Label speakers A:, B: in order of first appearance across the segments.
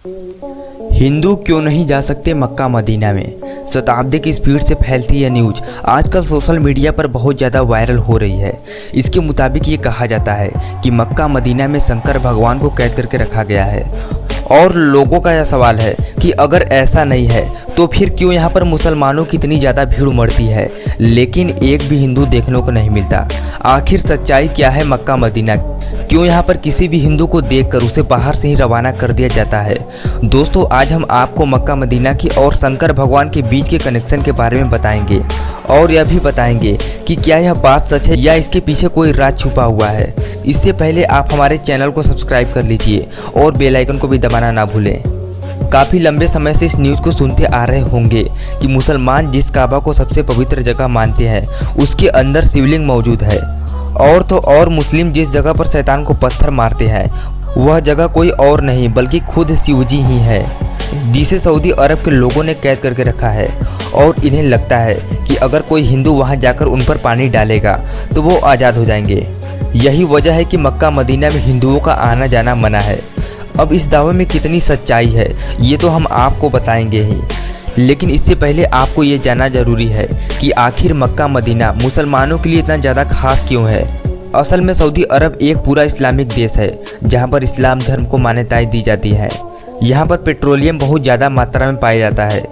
A: हिंदू क्यों नहीं जा सकते मक्का मदीना में? शताब्दी की स्पीड से फैलती यह न्यूज आजकल सोशल मीडिया पर बहुत ज़्यादा वायरल हो रही है। इसके मुताबिक ये कहा जाता है कि मक्का मदीना में शंकर भगवान को कैद करके रखा गया है। और लोगों का यह सवाल है कि अगर ऐसा नहीं है तो फिर क्यों यहाँ पर मुसलमानों की इतनी ज़्यादा भीड़ उमड़ती है, लेकिन एक भी हिंदू देखने को नहीं मिलता। आखिर सच्चाई क्या है मक्का मदीना? क्यों यहाँ पर किसी भी हिंदू को देखकर उसे बाहर से ही रवाना कर दिया जाता है? दोस्तों, आज हम आपको मक्का मदीना की और शंकर भगवान के बीच के कनेक्शन के बारे में बताएंगे और यह भी बताएंगे कि क्या यह बात सच है या इसके पीछे कोई राज छुपा हुआ है। इससे पहले आप हमारे चैनल को सब्सक्राइब कर लीजिए और बेल आइकन को भी दबाना ना भूलें। काफ़ी लंबे समय से इस न्यूज़ को सुनते आ रहे होंगे कि मुसलमान जिस काबा को सबसे पवित्र जगह मानते हैं उसके अंदर शिवलिंग मौजूद है। और तो और मुस्लिम जिस जगह पर शैतान को पत्थर मारते हैं वह जगह कोई और नहीं बल्कि खुद शिवजी ही है, जिसे सऊदी अरब के लोगों ने कैद करके रखा है। और इन्हें लगता है कि अगर कोई हिंदू वहां जाकर उन पर पानी डालेगा तो वो आज़ाद हो जाएंगे। यही वजह है कि मक्का मदीना में हिंदुओं का आना जाना मना है। अब इस दावे में कितनी सच्चाई है ये तो हम आपको बताएंगे ही, लेकिन इससे पहले आपको ये जानना जरूरी है कि आखिर मक्का मदीना मुसलमानों के लिए इतना ज़्यादा खास क्यों है। असल में सऊदी अरब एक पूरा इस्लामिक देश है जहाँ पर इस्लाम धर्म को मान्यताएं दी जाती है। यहाँ पर पेट्रोलियम बहुत ज़्यादा मात्रा में पाया जाता है,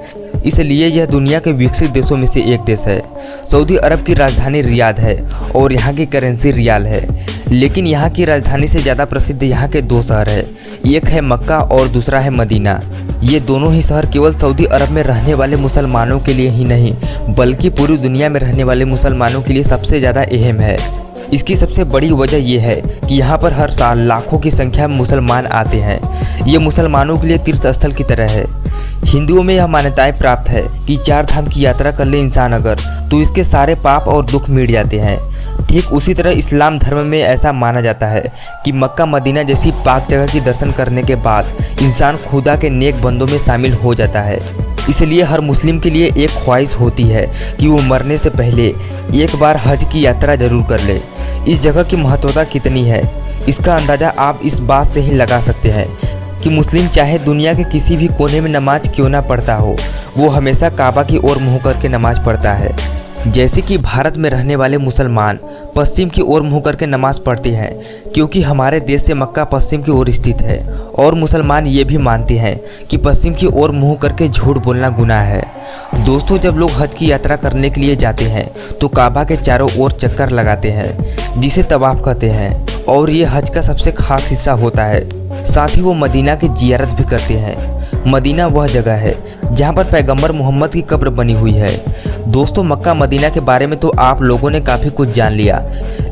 A: इसलिए यह दुनिया के विकसित देशों में से एक देश है। सऊदी अरब की राजधानी रियाद है और यहाँ की करेंसी रियाल है, लेकिन यहाँ की राजधानी से ज़्यादा प्रसिद्ध यहाँ के दो शहर है, एक है मक्का और दूसरा है मदीना। ये दोनों ही शहर केवल सऊदी अरब में रहने वाले मुसलमानों के लिए ही नहीं बल्कि पूरी दुनिया में रहने वाले मुसलमानों के लिए सबसे ज़्यादा अहम है। इसकी सबसे बड़ी वजह यह है कि यहाँ पर हर साल लाखों की संख्या में मुसलमान आते हैं। ये मुसलमानों के लिए तीर्थ स्थल की तरह है। हिंदुओं में यह मान्यताएं प्राप्त है कि 4 धाम की यात्रा कर ले इंसान अगर तो इसके सारे पाप और दुख मिट जाते हैं। ठीक उसी तरह इस्लाम धर्म में ऐसा माना जाता है कि मक्का मदीना जैसी पाक जगह की दर्शन करने के बाद इंसान खुदा के नेक बंदों में शामिल हो जाता है। इसलिए हर मुस्लिम के लिए एक ख्वाहिश होती है कि वो मरने से पहले एक बार हज की यात्रा जरूर कर ले। इस जगह की महत्वता कितनी है इसका अंदाज़ा आप इस बात से ही लगा सकते हैं कि मुस्लिम चाहे दुनिया के किसी भी कोने में नमाज क्यों ना पढ़ता हो, वो हमेशा काबा की ओर मुँह करके नमाज पढ़ता है। जैसे कि भारत में रहने वाले मुसलमान पश्चिम की ओर मुँह करके नमाज पढ़ते हैं क्योंकि हमारे देश से मक्का पश्चिम की ओर स्थित है। और मुसलमान ये भी मानते हैं कि पश्चिम की ओर मुँह करके झूठ बोलना गुनाह है। दोस्तों, जब लोग हज की यात्रा करने के लिए जाते हैं तो काबा के चारों ओर चक्कर लगाते हैं जिसे तवाफ कहते हैं, और ये हज का सबसे खास हिस्सा होता है। साथ ही वो मदीना की जियारत भी करते हैं। मदीना वह जगह है जहाँ पर पैगंबर मोहम्मद की कब्र बनी हुई है। दोस्तों, मक्का मदीना के बारे में तो आप लोगों ने काफ़ी कुछ जान लिया,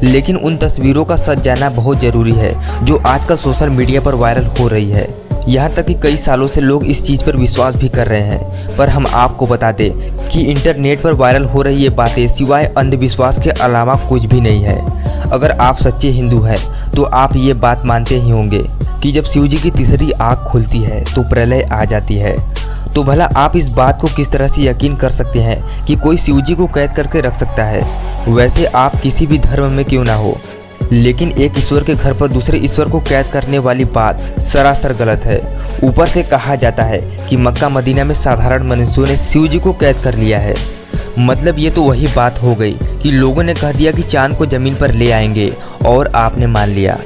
A: लेकिन उन तस्वीरों का सच जानना बहुत ज़रूरी है जो आजकल सोशल मीडिया पर वायरल हो रही है। यहाँ तक कि कई सालों से लोग इस चीज़ पर विश्वास भी कर रहे हैं, पर हम आपको बता दें कि इंटरनेट पर वायरल हो रही ये बातें सिवाय अंधविश्वास के अलावा कुछ भी नहीं है। अगर आप सच्चे हिंदू हैं तो आप ये बात मानते ही होंगे कि जब शिव जी की तीसरी आँख खुलती है तो प्रलय आ जाती है। तो भला आप इस बात को किस तरह से यकीन कर सकते हैं कि कोई शिव जी को कैद करके रख सकता है? वैसे आप किसी भी धर्म में क्यों ना हो, लेकिन एक ईश्वर के घर पर दूसरे ईश्वर को कैद करने वाली बात सरासर गलत है। ऊपर से कहा जाता है कि मक्का मदीना में साधारण मनुष्यों ने शिव जी को कैद कर लिया है। मतलब ये तो वही बात हो गई कि लोगों ने कह दिया कि चांद को ज़मीन पर ले आएंगे और आपने मान लिया।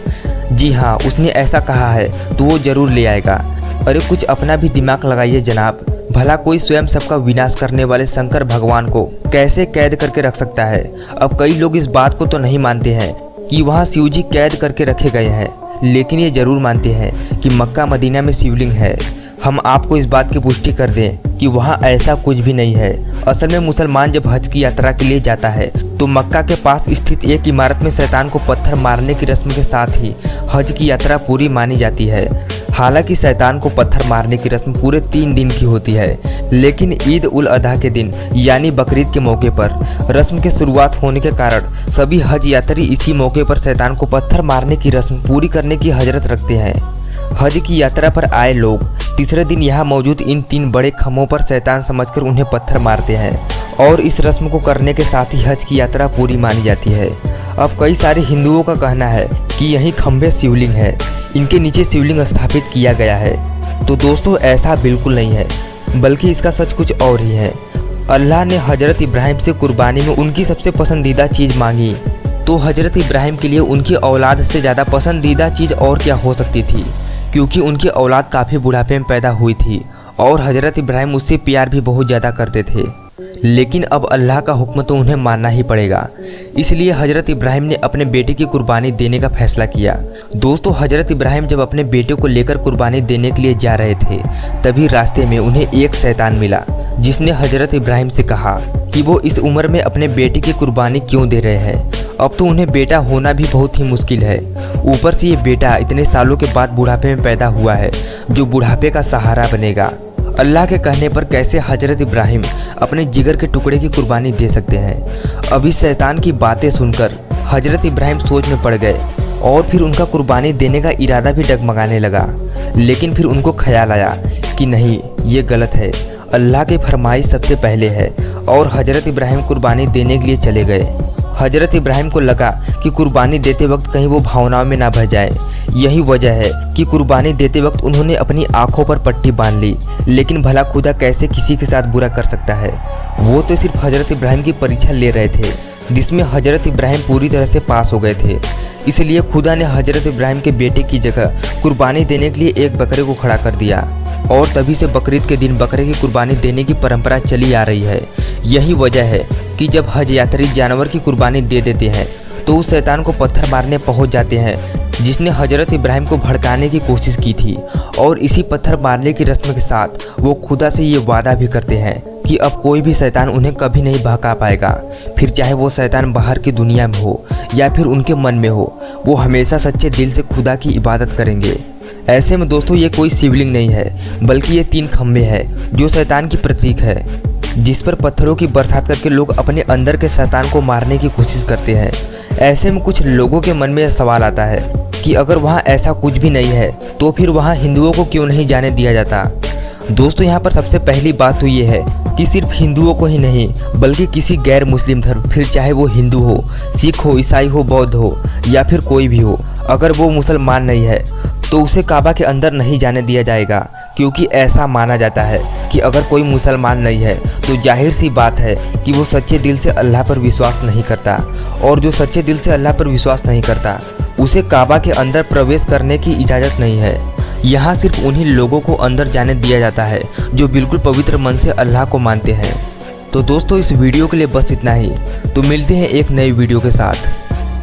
A: जी हाँ, उसने ऐसा कहा है तो वो ज़रूर ले आएगा। अरे कुछ अपना भी दिमाग लगाइए जनाब। भला कोई स्वयं सबका विनाश करने वाले शंकर भगवान को कैसे कैद करके रख सकता है? अब कई लोग इस बात को तो नहीं मानते हैं कि वहाँ शिवजी कैद करके रखे गए हैं, लेकिन ये जरूर मानते हैं कि मक्का मदीना में शिवलिंग है। हम आपको इस बात की पुष्टि कर दें कि वहाँ ऐसा कुछ भी नहीं है। असल में मुसलमान जब हज की यात्रा के लिए जाता है तो मक्का के पास स्थित एक इमारत में शैतान को पत्थर मारने की रस्म के साथ ही हज की यात्रा पूरी मानी जाती है। हालांकि शैतान को पत्थर मारने की रस्म पूरे 3 दिन की होती है, लेकिन ईद उल अधा के दिन यानी बकरीद के मौके पर रस्म की शुरुआत होने के कारण सभी हज यात्री इसी मौके पर शैतान को पत्थर मारने की रस्म पूरी करने की हजरत रखते हैं। हज की यात्रा पर आए लोग तीसरे दिन यहाँ मौजूद इन 3 बड़े खम्भों पर शैतान समझकर उन्हें पत्थर मारते हैं और इस रस्म को करने के साथ ही हज की यात्रा पूरी मानी जाती है। अब कई सारे हिंदुओं का कहना है कि यही खम्भे शिवलिंग है, इनके नीचे शिवलिंग स्थापित किया गया है। तो दोस्तों ऐसा बिल्कुल नहीं है, बल्कि इसका सच कुछ और ही है। अल्लाह ने हजरत इब्राहिम से कुर्बानी में उनकी सबसे पसंदीदा चीज़ मांगी, तो हजरत इब्राहिम के लिए उनकी औलाद से ज़्यादा पसंदीदा चीज़ और क्या हो सकती थी, क्योंकि उनकी औलाद काफ़ी बुढ़ापे में पैदा हुई थी और हजरत इब्राहिम उससे प्यार भी बहुत ज़्यादा करते थे। लेकिन अब अल्लाह का हुक्म तो उन्हें मानना ही पड़ेगा, इसलिए हजरत इब्राहिम ने अपने बेटे की कुर्बानी देने का फैसला किया। दोस्तों हजरत इब्राहिम जब अपने बेटे को लेकर कुर्बानी देने के लिए जा रहे थे, तभी रास्ते में उन्हें एक शैतान मिला, जिसने हजरत इब्राहिम से कहा कि वो इस उम्र में अपने बेटे की कुर्बानी क्यों दे रहे हैं। अब तो उन्हें बेटा होना भी बहुत ही मुश्किल है, ऊपर से ये बेटा इतने सालों के बाद बुढ़ापे में पैदा हुआ है, जो बुढ़ापे का सहारा बनेगा। अल्लाह के कहने पर कैसे हजरत इब्राहिम अपने जिगर के टुकड़े की कुर्बानी दे सकते हैं। अब इस शैतान की बातें सुनकर हजरत इब्राहिम सोच में पड़ गए और फिर उनका कुर्बानी देने का इरादा भी डगमगाने लगा। लेकिन फिर उनको ख्याल आया कि नहीं, ये गलत है, अल्लाह की फरमाइश सबसे पहले है, और हजरत इब्राहिम कुर्बानी देने के लिए चले गए। हजरत इब्राहिम को लगा कि कुर्बानी देते वक्त कहीं वो भावनाओं में ना बह जाए। यही वजह है कि कुर्बानी देते वक्त उन्होंने अपनी आंखों पर पट्टी बांध ली। लेकिन भला खुदा कैसे किसी के साथ बुरा कर सकता है। वो तो सिर्फ हजरत इब्राहिम की परीक्षा ले रहे थे, जिसमें हजरत इब्राहिम पूरी तरह से पास हो गए थे। इसलिए खुदा ने हजरत इब्राहिम के बेटे की जगह कुर्बानी देने के लिए एक बकरे को खड़ा कर दिया, और तभी से बकरीद के दिन बकरे की कुर्बानी देने की परंपरा चली आ रही है। यही वजह है कि जब हज यात्री जानवर की कुर्बानी दे देते हैं तो उस शैतान को पत्थर मारने पहुंच जाते हैं, जिसने हजरत इब्राहिम को भड़काने की कोशिश की थी। और इसी पत्थर मारने की रस्म के साथ वो खुदा से ये वादा भी करते हैं कि अब कोई भी शैतान उन्हें कभी नहीं बहका पाएगा। फिर चाहे वो शैतान बाहर की दुनिया में हो या फिर उनके मन में हो, वो हमेशा सच्चे दिल से खुदा की इबादत करेंगे। ऐसे में दोस्तों ये कोई शिवलिंग नहीं है, बल्कि ये 3 खम्भे हैं जो शैतान की प्रतीक है, जिस पर पत्थरों की बरसात करके लोग अपने अंदर के शैतान को मारने की कोशिश करते हैं। ऐसे में कुछ लोगों के मन में यह सवाल आता है कि अगर वहाँ ऐसा कुछ भी नहीं है तो फिर वहाँ हिंदुओं को क्यों नहीं जाने दिया जाता। दोस्तों यहाँ पर सबसे पहली बात तो ये है कि सिर्फ हिंदुओं को ही नहीं, बल्कि किसी गैर मुस्लिम धर्म, फिर चाहे वो हिंदू हो, सिख हो, ईसाई हो, बौद्ध हो या फिर कोई भी हो, अगर वो मुसलमान नहीं है तो उसे काबा के अंदर नहीं जाने दिया जाएगा। क्योंकि ऐसा माना जाता है कि अगर कोई मुसलमान नहीं है तो जाहिर सी बात है कि वो सच्चे दिल से अल्लाह पर विश्वास नहीं करता, और जो सच्चे दिल से अल्लाह पर विश्वास नहीं करता उसे काबा के अंदर प्रवेश करने की इजाज़त नहीं है। यहाँ सिर्फ उन्हीं लोगों को अंदर जाने दिया जाता है जो बिल्कुल पवित्र मन से अल्लाह को मानते हैं। तो दोस्तों इस वीडियो के लिए बस इतना ही। तो मिलते हैं एक नई वीडियो के साथ।